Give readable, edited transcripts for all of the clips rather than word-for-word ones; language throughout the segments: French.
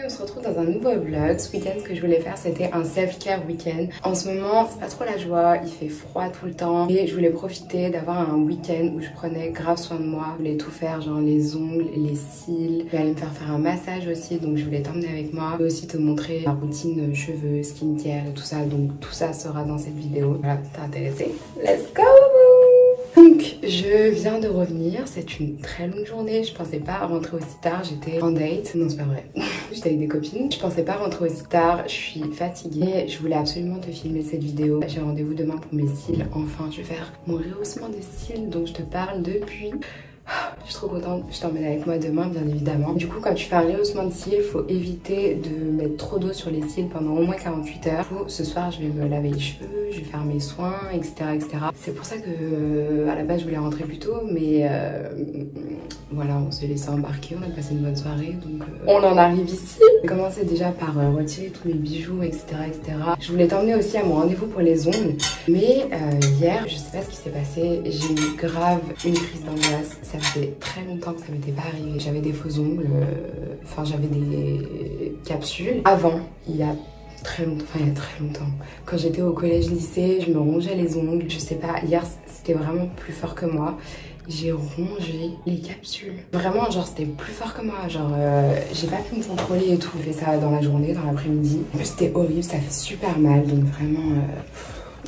on se retrouve dans un nouveau vlog. Ce week-end, ce que je voulais faire, c'était un self-care week-end. En ce moment, c'est pas trop la joie, il fait froid tout le temps. Et je voulais profiter d'avoir un week-end où je prenais grave soin de moi. Je voulais tout faire, genre les ongles, les cils. Je vais aller me faire un massage aussi, donc je voulais t'emmener avec moi. Je vais aussi te montrer la routine cheveux, skincare et tout ça. Donc tout ça sera dans cette vidéo. Voilà, si t'es intéressé, let's go! Donc je viens de revenir, c'est une très longue journée, je pensais pas rentrer aussi tard, j'étais en date, non c'est pas vrai, j'étais avec des copines, je pensais pas rentrer aussi tard, je suis fatiguée, je voulais absolument te filmer cette vidéo, j'ai rendez-vous demain pour mes cils, enfin je vais faire mon rehaussement des cils dont je te parle depuis... Je suis trop contente, je t'emmène avec moi demain bien évidemment. Du coup quand tu fais un rehaussement de cils, il faut éviter de mettre trop d'eau sur les cils pendant au moins 48 heures. Du coup ce soir je vais me laver les cheveux, je vais faire mes soins, etc. C'est pour ça que à la base je voulais rentrer plus tôt, mais voilà, on s'est laissé embarquer, on a passé une bonne soirée, donc on en arrive ici. J'ai commencé déjà par retirer tous mes bijoux, etc. Je voulais t'emmener aussi à mon rendez-vous pour les ongles, mais hier, je sais pas ce qui s'est passé, j'ai eu grave une crise d'angoisse. Ça faisait très longtemps que ça m'était pas arrivé. J'avais des faux ongles, enfin j'avais des capsules. Avant, il y a très longtemps, quand j'étais au collège-lycée, je me rongeais les ongles, je sais pas, hier c'était vraiment plus fort que moi. J'ai rongé les capsules. Vraiment, genre, c'était plus fort que moi. Genre, j'ai pas pu me contrôler et tout. J'ai fait ça dans la journée, dans l'après-midi. En plus, c'était horrible, ça fait super mal. Donc, vraiment,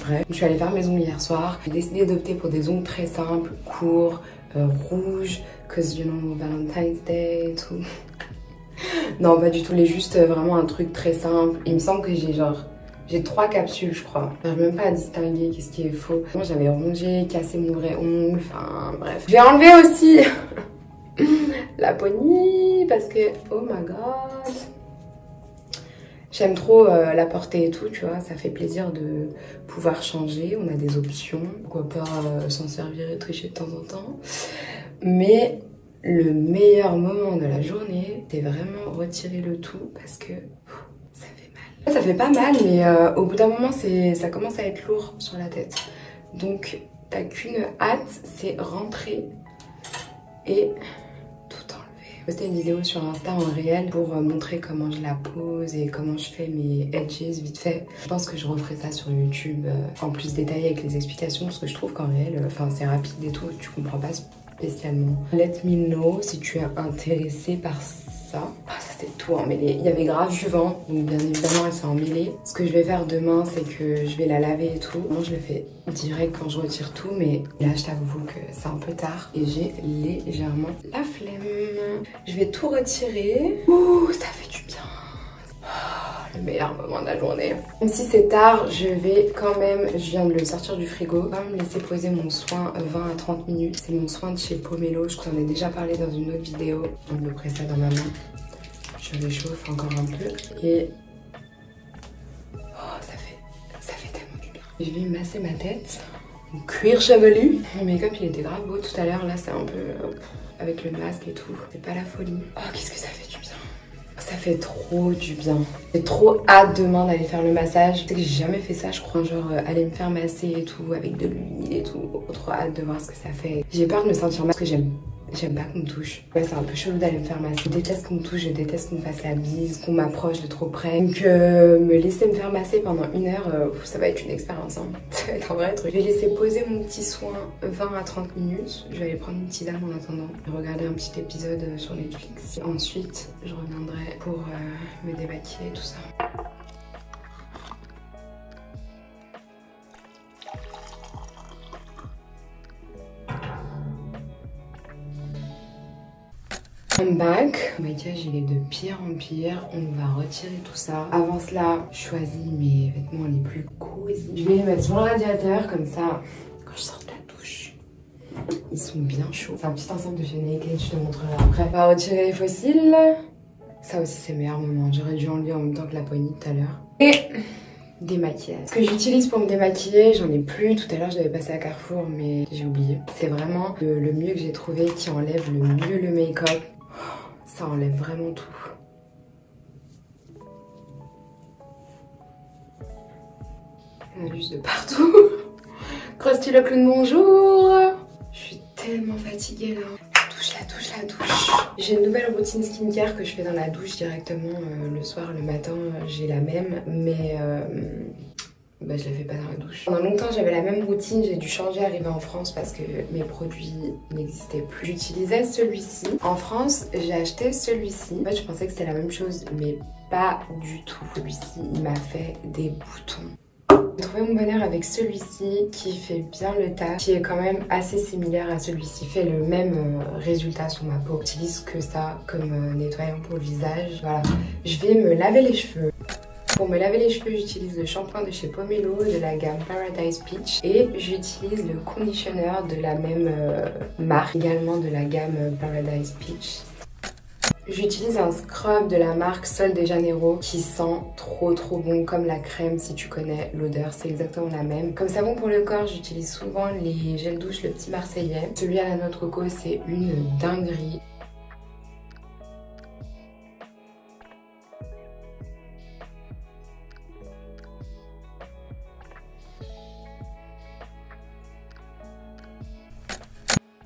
bref. Je suis allée faire mes ongles hier soir. J'ai décidé d'opter pour des ongles très simples, courts, rouges. Cause, you know, Valentine's Day et tout. Non, pas du tout. Les juste vraiment un truc très simple. Il me semble que j'ai 3 capsules, je crois. J'arrive même pas à distinguer qu'est-ce qui est faux. Moi, j'avais rongé, cassé mon vrai ongle, enfin bref. Je vais enlever aussi la poignée parce que, oh my god, j'aime trop la porter et tout, tu vois. Ça fait plaisir de pouvoir changer. On a des options. Pourquoi pas s'en servir et tricher de temps en temps. Mais le meilleur moment de la journée, c'est vraiment retirer le tout parce que... Ça fait pas mal, mais au bout d'un moment, ça commence à être lourd sur la tête. Donc, t'as qu'une hâte, c'est rentrer et tout enlever. J'ai posté une vidéo sur Insta en réel pour montrer comment je la pose et comment je fais mes edges vite fait. Je pense que je referai ça sur YouTube en plus détaillé avec les explications parce que je trouve qu'en réel, c'est rapide et tout, tu comprends pas spécialement. Let me know si tu es intéressé par ça. Ah, ça c'est tout emmêlé. Il y avait grave du vent, donc bien évidemment elle s'est emmêlée. Ce que je vais faire demain, c'est que je vais la laver et tout. Moi je le fais direct quand je retire tout, mais là je t'avoue que c'est un peu tard et j'ai légèrement la flemme. Je vais tout retirer. Ouh, ça fait du bien. Le meilleur moment de la journée. Même si c'est tard, je vais quand même, je viens de le sortir du frigo, quand même laisser poser mon soin 20 à 30 minutes. C'est mon soin de chez Pomelo, je t'en ai déjà parlé dans une autre vidéo. Je me presse ça dans ma main. Je réchauffe encore un peu et... Oh, ça fait tellement du bien. Je vais masser ma tête, mon cuir chevelu. Mon make-up il était grave beau tout à l'heure, là c'est un peu... avec le masque et tout. C'est pas la folie. Oh, qu'est-ce que ça fait du bien. Ça fait trop du bien. J'ai trop hâte demain d'aller faire le massage. Tu sais que j'ai jamais fait ça, je crois, genre aller me faire masser et tout, avec de l'huile et tout. Trop hâte de voir ce que ça fait. J'ai peur de me sentir mal parce que j'aime pas qu'on me touche. Ouais, c'est un peu chelou d'aller me faire masser. Je déteste qu'on me touche, je déteste qu'on me fasse la bise, qu'on m'approche de trop près. Donc me laisser me faire masser pendant 1 heure, ça va être une expérience. Hein. Ça va être un vrai truc. Je vais laisser poser mon petit soin 20 à 30 minutes. Je vais aller prendre une tisane en attendant. Et regarder un petit épisode sur Netflix. Et ensuite, je reviendrai pour me démaquiller et tout ça. I'm back. Le maquillage il est de pire en pire. On va retirer tout ça. Avant cela, je choisis mes vêtements les plus cosy. Je vais les mettre sur le radiateur comme ça. Quand je sors de la douche, ils sont bien chauds. C'est un petit ensemble de chez Naked, je te montrerai après. On va retirer les fossiles. Ça aussi c'est le meilleur moment. J'aurais dû enlever en même temps que la poignée tout à l'heure. Et démaquillage. Ce que j'utilise pour me démaquiller, j'en ai plus. Tout à l'heure, je l'avais passé à Carrefour, mais j'ai oublié. C'est vraiment le mieux que j'ai trouvé qui enlève le mieux le make-up. Ça enlève vraiment tout. Il y en a juste de partout. Krusty le clown, bonjour. Je suis tellement fatiguée là. La douche. J'ai une nouvelle routine skincare que je fais dans la douche directement le soir, le matin, j'ai la même, mais bah, je la fais pas dans la douche. Pendant longtemps j'avais la même routine, j'ai dû changer arrivé en France parce que mes produits n'existaient plus. J'utilisais celui-ci. En France, j'ai acheté celui-ci. En fait, je pensais que c'était la même chose, mais pas du tout. Celui-ci, il m'a fait des boutons. J'ai trouvé mon bonheur avec celui-ci qui fait bien le taf, qui est quand même assez similaire à celui-ci, fait le même résultat sur ma peau. J'utilise que ça comme nettoyant pour le visage. Voilà, je vais me laver les cheveux. Pour me laver les cheveux, j'utilise le shampoing de chez Pomelo de la gamme Paradise Peach et j'utilise le conditioner de la même marque, également de la gamme Paradise Peach. J'utilise un scrub de la marque Sol de Janeiro qui sent trop bon, comme la crème. Si tu connais l'odeur, c'est exactement la même. Comme savon pour le corps, j'utilise souvent les gels douche Le Petit Marseillais. Celui à la noix de coco, c'est une dinguerie.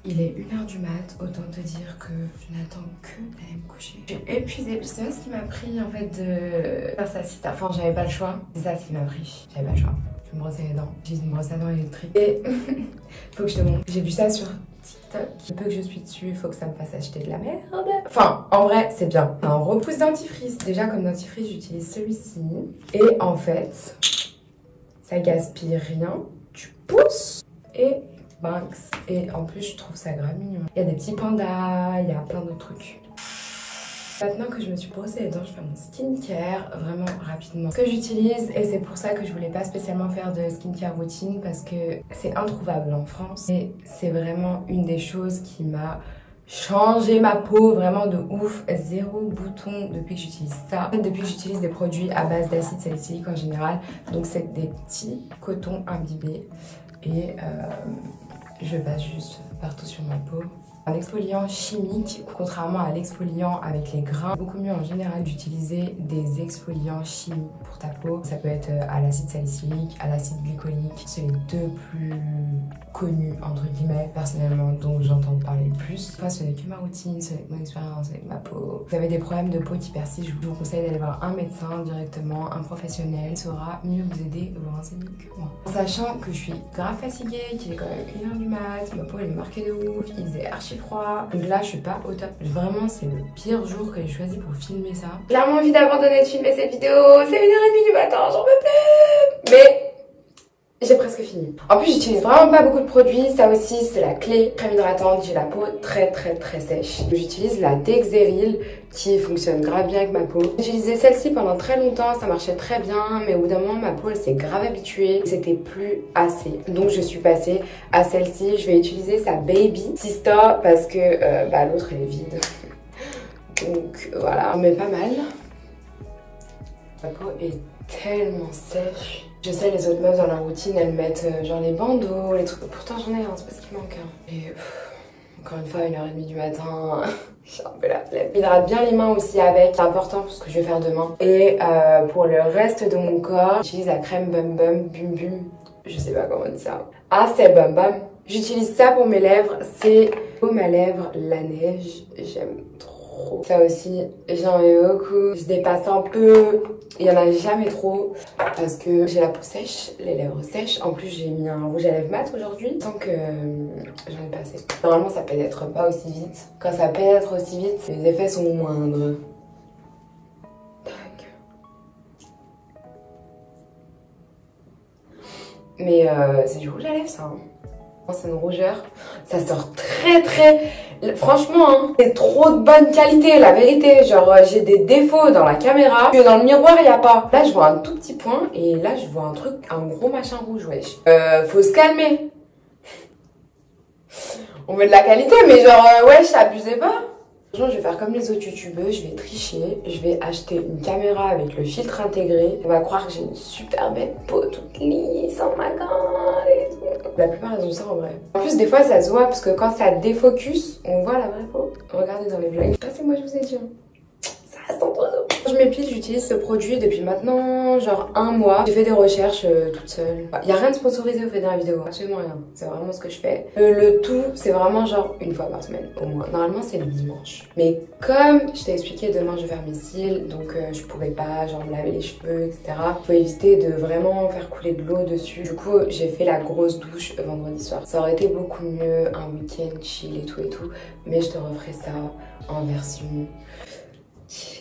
Il est 1h du mat, autant te dire que je n'attends que d'aller me coucher. Je suis épuisée, je sais pas ce qui m'a pris en fait de faire ça si tard. Enfin, j'avais pas le choix. C'est ça ce qui m'a pris, j'avais pas le choix. Je vais me brosser les dents. J'ai une brosse à dents électrique. Et faut que je te montre. J'ai vu ça sur TikTok. Le peu que je suis dessus, il faut que ça me fasse acheter de la merde. Enfin, en vrai, c'est bien. Un repousse dentifrice. Déjà, comme dentifrice, j'utilise celui-ci. Et en fait, ça gaspille rien. Tu pousses et Banks. Et en plus je trouve ça grave mignon. Il y a des petits pandas, il y a plein d'autres trucs. Maintenant que je me suis brossé les dents, je fais mon skincare vraiment rapidement. Ce que j'utilise, et c'est pour ça que je voulais pas spécialement faire de skincare routine parce que c'est introuvable en France. Et c'est vraiment une des choses qui m'a changé ma peau vraiment de ouf. Zéro bouton depuis que j'utilise ça. En fait, depuis que j'utilise des produits à base d'acide salicylique en général. Donc c'est des petits cotons imbibés. Et je passe juste partout sur ma peau. Un exfoliant chimique, contrairement à l'exfoliant avec les grains, beaucoup mieux en général d'utiliser des exfoliants chimiques pour ta peau. Ça peut être à l'acide salicylique, à l'acide glycolique. C'est les deux plus connus, entre guillemets, personnellement, dont j'entends parler le plus. Enfin, ce n'est que ma routine, ce n'est que mon expérience avec ma peau. Vous avez des problèmes de peau qui persistent, je vous conseille d'aller voir un médecin directement, un professionnel saura mieux vous aider et vous renseigner que moi. En sachant que je suis grave fatiguée, qu'il est quand même 1h du mat, ma peau elle est marquée de ouf, il faisait archi froid. Donc là, je suis pas au top. Vraiment, c'est le pire jour que j'ai choisi pour filmer ça. J'ai clairement envie d'abandonner de filmer cette vidéo. C'est 1h30 du matin, j'en peux plus. Mais j'ai presque fini. En plus, j'utilise vraiment pas beaucoup de produits. Ça aussi, c'est la clé. Crème hydratante, j'ai la peau très sèche. J'utilise la Dexeril qui fonctionne grave bien avec ma peau. J'ai utilisé celle-ci pendant très longtemps, ça marchait très bien, mais au bout d'un moment, ma peau elle s'est grave habituée. C'était plus assez. Donc, je suis passée à celle-ci. Je vais utiliser sa Baby Sister parce que bah, l'autre elle est vide. Donc, voilà. Mais pas mal. Ma peau est tellement sèche. Je sais, les autres meufs dans leur routine, elles mettent genre les bandeaux, les trucs. Pourtant, j'en ai un, c'est pas ce qui manque. Hein. Et encore une fois, 1h30 du matin, j'ai un peu la flemme. J'hydrate bien les mains aussi avec, c'est important pour ce que je vais faire demain. Et pour le reste de mon corps, j'utilise la crème Bum Bum. Je sais pas comment on dit ça. Ah, c'est Bum Bum. J'utilise ça pour mes lèvres. C'est baume à lèvres, la neige. J'aime trop. Ça aussi, j'en mets beaucoup. Je dépasse un peu. Il y en a jamais trop parce que j'ai la peau sèche, les lèvres sèches. En plus, j'ai mis un rouge à lèvres mat aujourd'hui. Tant que j'en ai pas assez. Normalement, ça pénètre pas aussi vite. Quand ça pénètre aussi vite, les effets sont moindres. Tac. Mais c'est du rouge à lèvres, ça. Hein. C'est une rougeur, ça sort très franchement hein, c'est trop de bonne qualité la vérité, genre j'ai des défauts dans la caméra que dans le miroir il n'y a pas. Là je vois un tout petit point et là je vois un truc, un gros machin rouge, wesh. Faut se calmer. On veut de la qualité mais genre wesh, abusez pas. Je vais faire comme les autres youtubeuses, je vais tricher, je vais acheter une caméra avec le filtre intégré. On va croire que j'ai une super belle peau toute lisse, oh my god et tout. La plupart elles ont ça en vrai. En plus des fois ça se voit parce que quand ça défocus, on voit la vraie peau. Regardez dans les vlogs. Passez-moi je vous ai dit. Ça reste entre nous. Quand je m'épile, j'utilise ce produit depuis maintenant genre un mois. J'ai fait des recherches toute seule. Il y a rien de sponsorisé au fait dans la vidéo, absolument rien. C'est vraiment ce que je fais. Le tout, c'est vraiment genre une fois par semaine au moins. Normalement, c'est le dimanche. Mais comme je t'ai expliqué, demain je vais faire mes cils, donc je pourrais pas genre me laver les cheveux, etc. Faut éviter de vraiment faire couler de l'eau dessus. Du coup, j'ai fait la grosse douche vendredi soir. Ça aurait été beaucoup mieux, un week-end chill et tout, mais je te referai ça en version chill.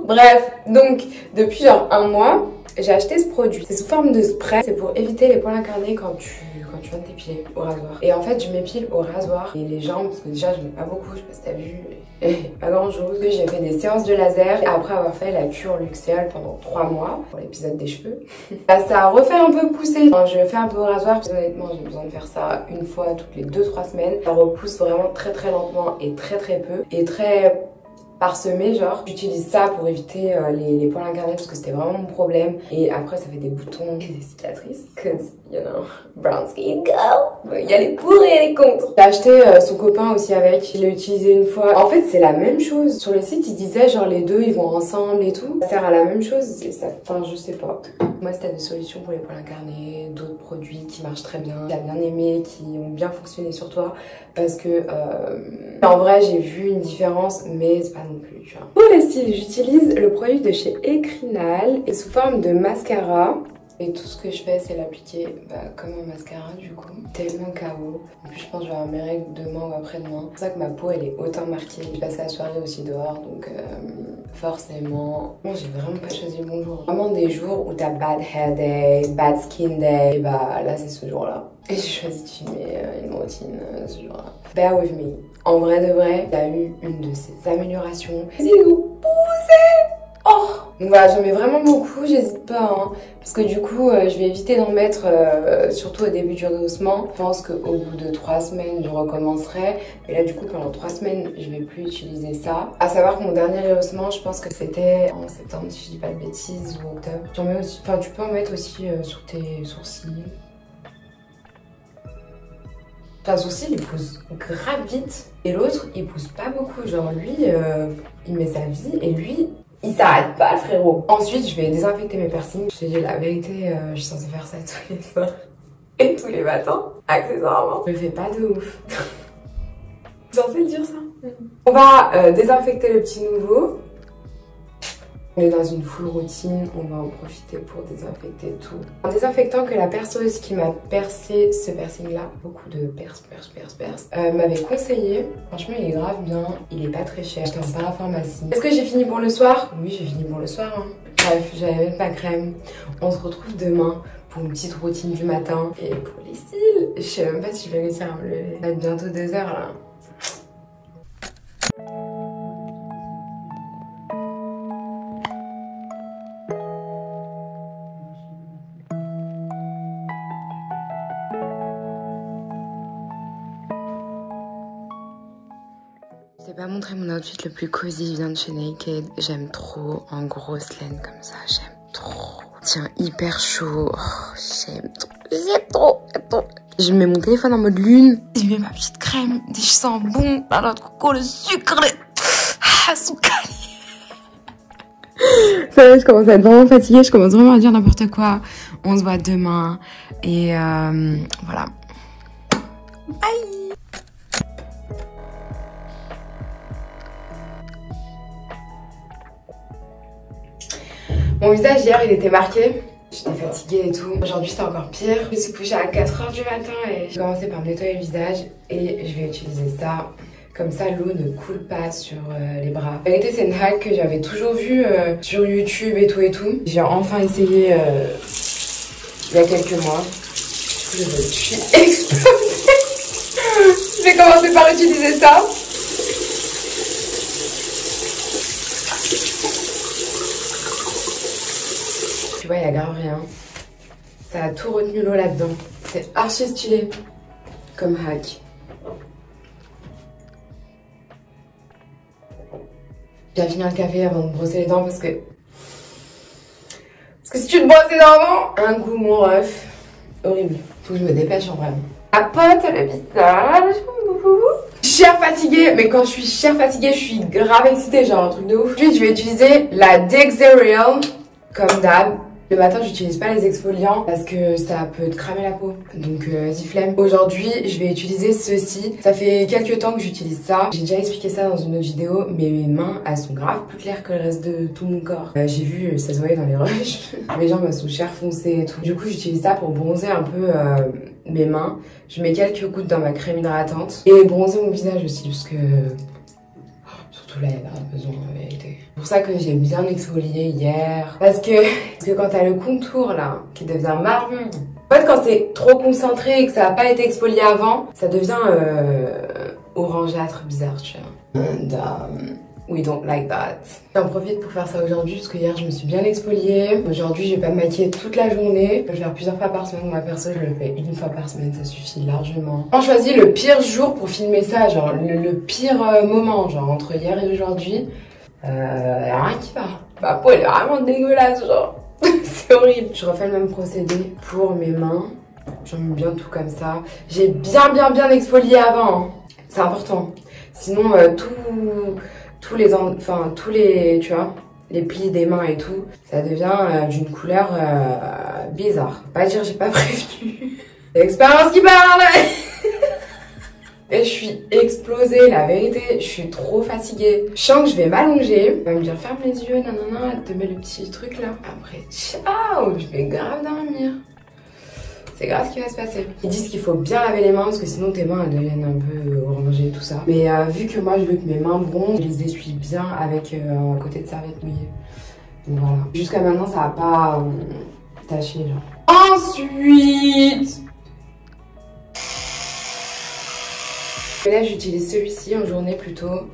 Bref, donc depuis genre un mois, j'ai acheté ce produit. C'est sous forme de spray. C'est pour éviter les poils incarnés quand tu viens de t'épiler au rasoir. Et en fait, je m'épile au rasoir et les jambes, parce que déjà, je n'ai pas beaucoup, je sais pas si t'as vu, pas grand chose. J'ai fait des séances de laser après avoir fait la cure luxéale pendant 3 mois pour l'épisode des cheveux. Bah, ça a refait un peu pousser. Enfin, je fais un peu au rasoir parce que honnêtement, j'ai besoin de faire ça une fois toutes les 2-3 semaines. Ça repousse vraiment très lentement et très peu et très parsemé genre. J'utilise ça pour éviter les poils incarnés parce que c'était vraiment mon problème. Et après ça fait des boutons et des cicatrices. Cause you know, brown skin girl. Il y a les pour et les contre. J'ai acheté son copain aussi avec. Je l'ai utilisé une fois. En fait c'est la même chose. Sur le site ils disaient genre les deux ils vont ensemble et tout. Ça sert à la même chose. Et ça, enfin je sais pas. Moi si t'as des solutions pour les poils incarnés, d'autres produits qui marchent très bien, qui a bien aimé, qui ont bien fonctionné sur toi. Parce que en vrai j'ai vu une différence mais c'est pas non plus, tu vois. Pour les styles, j'utilise le produit de chez Ecrinal et sous forme de mascara. Et tout ce que je fais, c'est l'appliquer comme un mascara du coup. Tellement KO. En plus, je pense que je vais avoir mes règles demain ou après-demain. C'est pour ça que ma peau, elle est autant marquée. Je passe la soirée aussi dehors, donc forcément... Bon, j'ai vraiment pas choisi le bon jour. Vraiment des jours où t'as bad hair day, bad skin day. Et bah là, c'est ce jour-là. Et j'ai choisi de filmer une routine ce jour-là. Bear with me. En vrai de vrai, il y a eu une de ces améliorations. C'est vous poussez. Oh! Donc voilà, j'en mets vraiment beaucoup, j'hésite pas, hein, parce que du coup, je vais éviter d'en mettre, surtout au début du rehaussement. Je pense qu'au bout de 3 semaines, je recommencerai. Mais là, du coup, pendant 3 semaines, je vais plus utiliser ça. À savoir que mon dernier rehaussement, je pense que c'était en septembre, si je dis pas de bêtises, ou octobre. J'en mets aussi, enfin, tu peux en mettre aussi sur tes sourcils. Enfin, sourcil, il pousse grave vite. Et l'autre, il pousse pas beaucoup. Genre, lui, il met sa vie et lui... il s'arrête pas, le frérot. Ensuite, je vais désinfecter mes piercings. Je te dis la vérité, je suis censée faire ça tous les soirs et tous les matins, accessoirement. Je le fais pas de ouf. Je suis censée dire ça. On va désinfecter le petit nouveau. On est dans une full routine, on va en profiter pour désinfecter tout. En désinfectant que la perceuse qui m'a percé ce piercing là, beaucoup de perce, m'avait conseillé. Franchement il est grave bien, il est pas très cher, j'étais en parapharmacie. Est-ce que j'ai fini pour le soir? Oui j'ai fini pour le soir. Hein. Bref, j'allais mettre ma crème. On se retrouve demain pour une petite routine du matin. Et pour les cils, je sais même pas si je vais réussir à me lever. Ça va être bientôt 2 heures là. Je t'ai pas montré mon outfit le plus cosy, vient de chez Naked. J'aime trop en grosse laine comme ça, j'aime trop. Tiens, hyper chaud, oh, j'aime trop. Je mets mon téléphone en mode lune. Je mets ma petite crème, je sens bon. Alors de coco, le sucre, ça y est, je commence à être vraiment fatiguée, je commence vraiment à dire n'importe quoi. On se voit demain et voilà. Bye. Mon visage hier il était marqué, j'étais fatiguée et tout. Aujourd'hui c'est encore pire. Je me suis couchée à 4 h du matin et j'ai commencé par me nettoyer le visage et je vais utiliser ça. Comme ça l'eau ne coule pas sur les bras. En vérité c'est une hack que j'avais toujours vue sur YouTube et tout. J'ai enfin essayé il y a quelques mois. Du coup je suis explosée. Je vais commencer par utiliser ça. Tu vois, il y a grave rien. Ça a tout retenu l'eau là-dedans. C'est archi stylé comme hack. J'ai fini le café avant de brosser les dents parce que si tu te brosses les dents avant, un goût mon ref. Horrible. Faut que je me dépêche en vrai. Papote le visage. Cher fatiguée, mais quand je suis cher fatiguée, je suis grave excitée, genre un truc de ouf. Ensuite, je vais utiliser la Dexerial, comme d'hab. Le matin, j'utilise pas les exfoliants parce que ça peut te cramer la peau. Donc, vas-y flemme. Aujourd'hui, je vais utiliser ceci. Ça fait quelques temps que j'utilise ça. J'ai déjà expliqué ça dans une autre vidéo, mais mes mains, elles sont grave plus claires que le reste de tout mon corps. J'ai vu, ça se voyait dans les rushs. Mes jambes, elles sont chair foncées et tout. Du coup, j'utilise ça pour bronzer un peu mes mains. Je mets quelques gouttes dans ma crème hydratante. Et bronzer mon visage aussi, parce que... Surtout là, il y a grave besoin en vérité. C'est pour ça que j'ai bien exfolié hier. Parce que quand t'as le contour là, qui devient marron. En fait, quand c'est trop concentré et que ça n'a pas été exfolié avant, ça devient orangeâtre, bizarre, tu vois. We don't like that. J'en profite pour faire ça aujourd'hui parce que hier je me suis bien exfoliée. Aujourd'hui je vais pas me maquiller toute la journée. Je vais le faire plusieurs fois par semaine. Moi perso je le fais une fois par semaine, ça suffit largement. On choisit le pire jour pour filmer ça, genre le pire moment, genre entre hier et aujourd'hui. Rien qui va. Ma peau elle est vraiment dégueulasse, genre. C'est horrible. Je refais le même procédé pour mes mains. J'en mets bien tout comme ça. J'ai bien exfolié avant. Hein. C'est important. Sinon tous les, tu vois, les plis des mains et tout, ça devient d'une couleur bizarre. Pas dire j'ai pas prévenu. C'est l'expérience qui parle. Et je suis explosée, la vérité, je suis trop fatiguée. Je sens que je vais m'allonger. Elle va me dire ferme les yeux, nanana, elle te met le petit truc là. Après, ciao, je vais grave dormir. C'est grave ce qui va se passer. Ils disent qu'il faut bien laver les mains parce que sinon tes mains elles deviennent un peu orangées et tout ça. Mais vu que moi je veux que mes mains bronzent, je les essuie bien avec un côté de serviette mouillée. Donc voilà. Jusqu'à maintenant ça va pas taché genre. Ensuite, là j'utilise celui-ci en journée plutôt.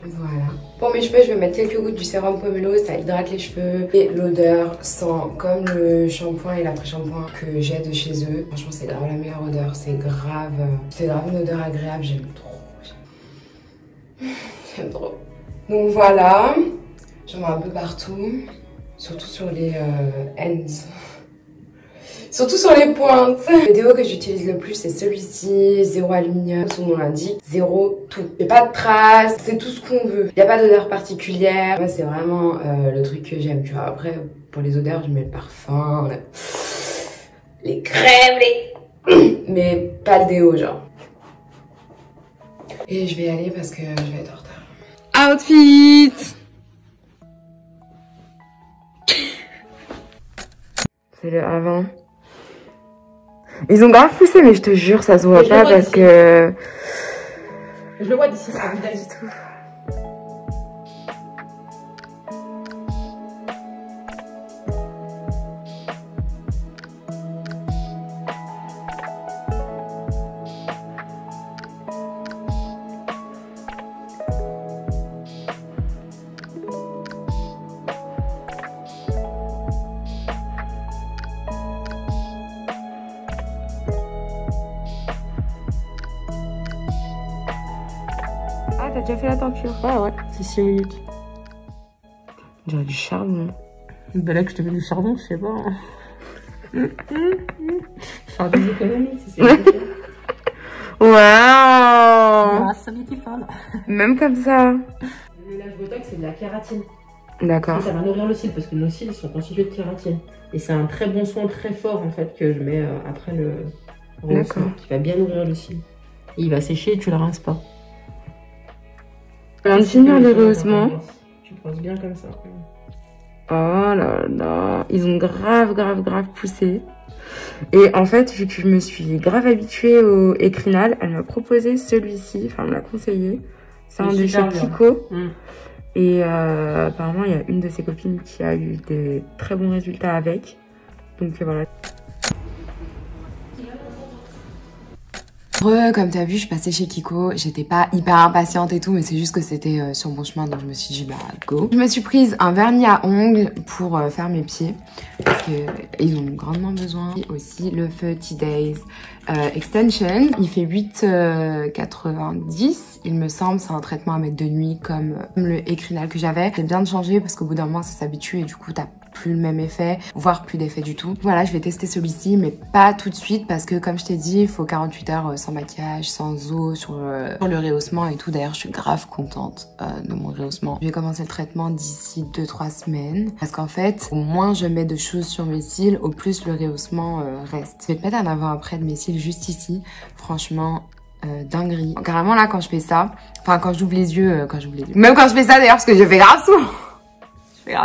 Voilà. Pour mes cheveux, je vais mettre quelques gouttes du sérum pomelo, ça hydrate les cheveux. Et l'odeur sent comme le shampoing et l'après-shampoing que j'ai de chez eux. Franchement, c'est grave la meilleure odeur. C'est grave une odeur agréable. J'aime trop. J'aime trop. Donc voilà. J'en mets un peu partout. Surtout sur les ends. Surtout sur les pointes. Le déo que j'utilise le plus c'est celui-ci, zéro aluminium, son nom l'indique, zéro tout. Il n'y a pas de traces, c'est tout ce qu'on veut. Il n'y a pas d'odeur particulière. Moi c'est vraiment le truc que j'aime, tu vois. Après pour les odeurs je mets le parfum, les crèmes, mais pas le déo genre. Et je vais y aller parce que je vais être en retard. Outfit. C'est le avant. Ils ont grave poussé, mais je te jure, ça se voit pas parce que... Je le vois d'ici, ça pas du tout. Ah, t'as déjà fait la tenture? Ah ouais, c'est 6 minutes. On dirait du charbon. Ben là que je te mets du charbon, je sais pas. Hein. Faire des économies, c'est ça. Waouh! Ça m'était pas là. Même comme ça. Le lâche botox, c'est de la kératine. D'accord. Et ça va nourrir le cil parce que nos cils sont constitués de kératine. Et c'est un très bon soin très fort en fait que je mets après le rehaussement qui va bien nourrir le cil. Et il va sécher et tu la rinces pas. On vient de finir le rehaussement. Tu penses bien comme ça. Oh là là. Ils ont grave poussé. Et en fait, vu que je me suis grave habituée au Ecrinal, elle m'a proposé celui-ci. Enfin, elle me l'a conseillé. C'est un de chez Kiko. Et apparemment, il y a une de ses copines qui a eu des très bons résultats avec. Donc voilà. Comme t'as vu, je suis passée chez Kiko. J'étais pas hyper impatiente et tout, mais c'est juste que c'était sur mon chemin, donc je me suis dit bah go. Je me suis prise un vernis à ongles pour faire mes pieds parce que ils ont grandement besoin. Et aussi le 30 Days Extension. Il fait 8,90 il me semble. C'est un traitement à mettre de nuit comme le Ecrinal que j'avais. C'est bien de changer parce qu'au bout d'un moment ça s'habitue et du coup t'as plus le même effet, voire plus d'effet du tout. Voilà, je vais tester celui-ci, mais pas tout de suite parce que comme je t'ai dit, il faut 48 heures sans maquillage, sans eau, sur le rehaussement et tout. D'ailleurs, je suis grave contente de mon rehaussement. Je vais commencer le traitement d'ici 2-3 semaines parce qu'en fait, au moins je mets de choses sur mes cils, au plus le rehaussement reste. Je vais te mettre un avant-après de mes cils juste ici. Franchement, dinguerie. Carrément là, quand je fais ça, enfin quand j'ouvre les yeux, même quand je fais ça d'ailleurs, parce que je fais grave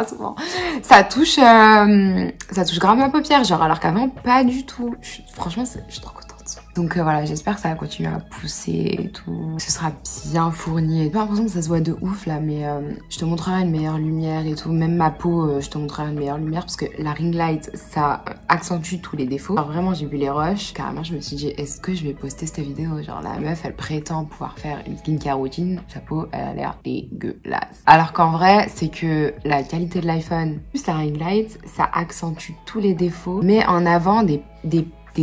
souvent. Ça touche grave ma paupière, genre, alors qu'avant, pas du tout. Franchement, je suis trop contente. Donc voilà, j'espère que ça va continuer à pousser et tout. Ce sera bien fourni. J'ai pas l'impression que ça se voit de ouf là, mais je te montrerai une meilleure lumière et tout. Même ma peau, je te montrerai une meilleure lumière parce que la ring light, ça accentue tous les défauts. Alors vraiment, j'ai vu les rushs. Carrément, je me suis dit, est-ce que je vais poster cette vidéo? Genre, la meuf, elle prétend pouvoir faire une skincare routine. Sa peau, elle a l'air dégueulasse. Alors qu'en vrai, c'est que la qualité de l'iPhone plus la ring light, ça accentue tous les défauts, mais en avant des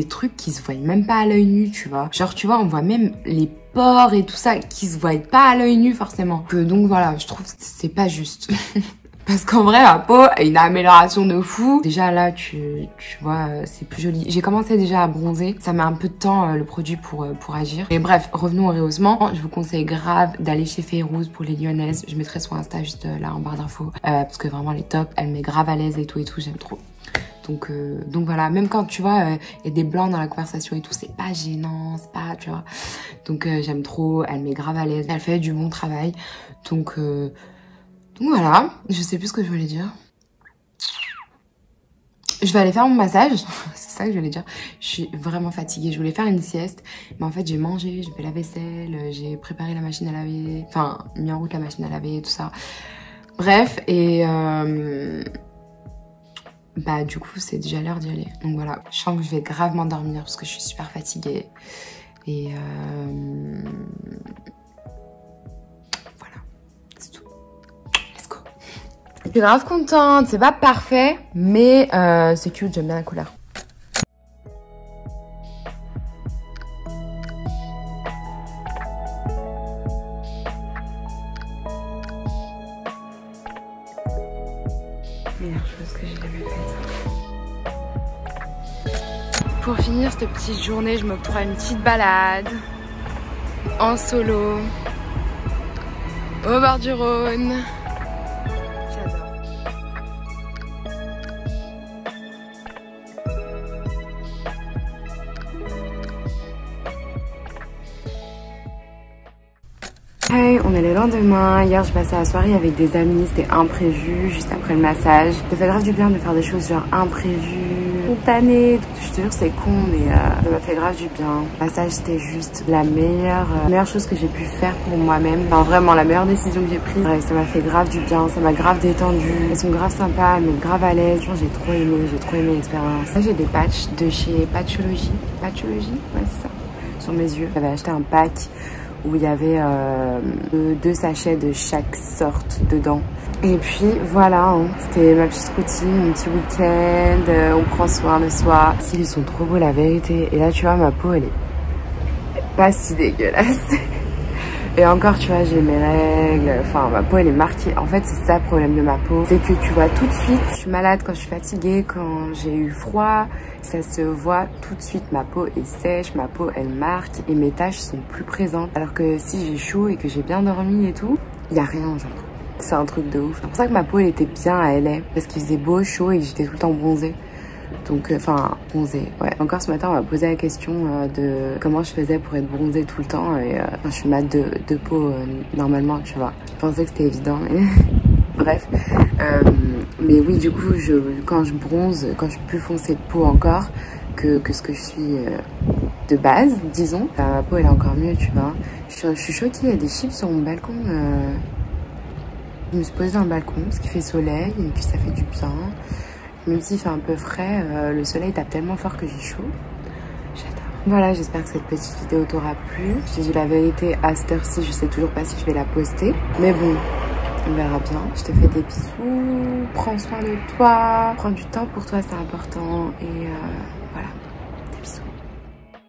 trucs qui se voient même pas à l'œil nu, tu vois. Genre, tu vois, on voit même les pores et tout ça qui se voient pas à l'œil nu forcément. Donc voilà, je trouve que c'est pas juste. Parce qu'en vrai, ma peau a une amélioration de fou. Déjà là, tu vois, c'est plus joli. J'ai commencé déjà à bronzer. Ça met un peu de temps, le produit, pour agir. Et bref, revenons au rehaussement. Je vous conseille grave d'aller chez Fayrouz pour les lyonnaises. Je mettrai son Insta juste là en barre d'infos. Parce que vraiment, elle est top. Elle met grave à l'aise et tout, j'aime trop. Donc voilà, même quand tu vois, il y a des blancs dans la conversation et tout, c'est pas gênant, c'est pas, tu vois. Donc j'aime trop, elle met grave à l'aise, elle fait du bon travail. Donc voilà, je sais plus ce que je voulais dire. Je vais aller faire mon massage, c'est ça que je voulais dire. Je suis vraiment fatiguée, je voulais faire une sieste, mais en fait j'ai mangé, j'ai fait la vaisselle, j'ai préparé la machine à laver, enfin mis en route la machine à laver et tout ça. Bref, et bah du coup c'est déjà l'heure d'y aller. Donc voilà, je sens que je vais grave m'endormir parce que je suis super fatiguée. Et voilà, c'est tout. Let's go. Je suis grave contente, c'est pas parfait, mais c'est cute, j'aime bien la couleur. Meilleure chose que j'ai jamais faite. Pour finir cette petite journée, je m'octroie une petite balade en solo au bord du Rhône. J'adore. Hey, on est le lendemain. Hier, je passais la soirée avec des amis. C'était imprévu, juste après le massage. Ça fait grave du bien de faire des choses genre imprévues, spontanées. Je te jure, c'est con, mais ça m'a fait grave du bien. Le massage, c'était juste la meilleure chose que j'ai pu faire pour moi-même. Enfin, vraiment, la meilleure décision que j'ai prise. Ouais, ça m'a fait grave du bien. Ça m'a grave détendue. Elles sont grave sympas, elles mettent grave à l'aise. J'ai trop aimé l'expérience. Là, j'ai des patchs de chez Patchology. Patchology, ouais, c'est ça. Sur mes yeux. J'avais acheté un pack où il y avait 2 sachets de chaque sorte dedans. Et puis voilà, hein. C'était ma petite routine, mon petit week-end, on prend soin de soi. Ils sont trop beaux, la vérité. Et là, tu vois, ma peau, elle est pas si dégueulasse. Et encore, tu vois, j'ai mes règles, enfin, ma peau, elle est marquée. En fait, c'est ça le problème de ma peau. C'est que tu vois tout de suite, je suis malade quand je suis fatiguée, quand j'ai eu froid. Ça se voit tout de suite, ma peau est sèche, ma peau, elle marque et mes taches sont plus présentes. Alors que si j'ai chaud et que j'ai bien dormi et tout, il y a rien, genre. C'est un truc de ouf. C'est pour ça que ma peau, elle était bien à LA. Parce qu'il faisait beau, chaud et j'étais tout le temps bronzée. Donc, enfin, bronzée, ouais. Encore ce matin, on m'a posé la question de comment je faisais pour être bronzée tout le temps. Et je suis mat de peau normalement, tu vois. Je pensais que c'était évident, mais bref. Mais oui, du coup, quand je bronze, quand je suis plus foncée de peau encore que ce que je suis de base, disons, ma peau, elle est encore mieux, tu vois. Je suis choquée, il y a des chips sur mon balcon. Je me suis posée dans le balcon parce qu'il fait soleil et puis ça fait du bien. Même s'il fait un peu frais, le soleil tape tellement fort que j'ai chaud. J'adore. Voilà, j'espère que cette petite vidéo t'aura plu. Je te dis la vérité, à cette heure-ci, je sais toujours pas si je vais la poster. Mais bon, on verra bien. Je te fais des bisous. Prends soin de toi. Prends du temps pour toi, c'est important. Et